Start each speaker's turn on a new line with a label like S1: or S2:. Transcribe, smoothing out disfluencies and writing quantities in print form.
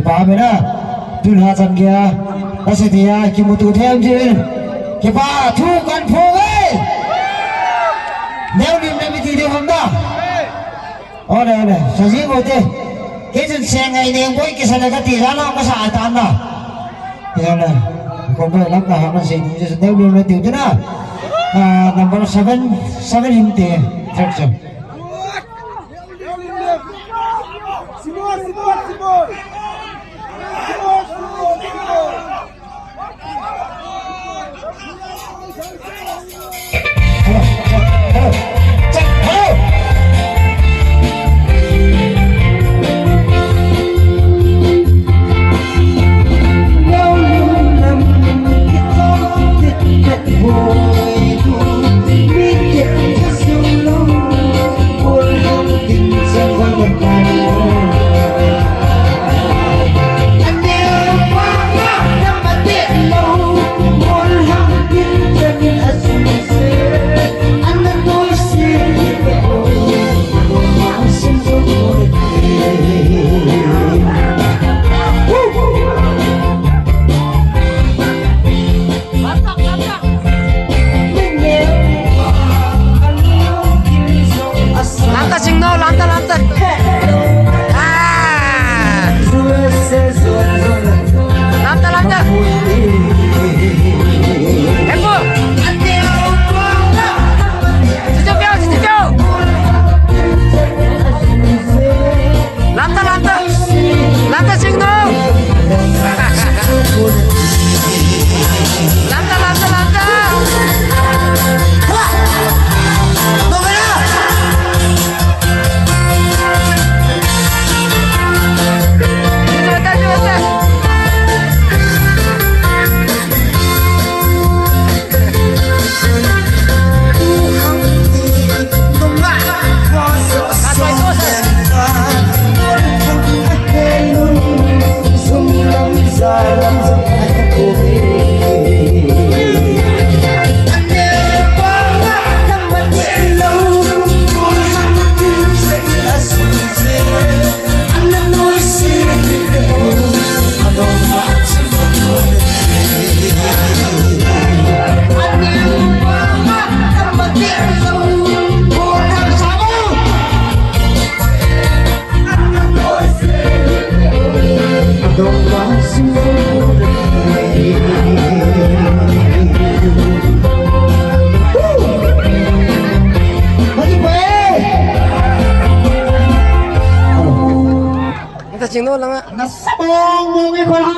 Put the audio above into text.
S1: bà mày đó tôi hạ dần kia ta sẽ thì kịp một tụ thêm chứ kịp bà thu con phố ấy nếu niềm này thì điều không đó ở đây này sao gì ngồi thế cái chân xe ngày này mỗi cái xe này cái tiền ra nó có xài tan đâu thì này không phải lắm cả họ nó sẽ nếu niềm này tiêu chứ đó number 7 in tiền traction
S2: Chừng luôn lắm ạ.
S1: Nó sắp bông cái con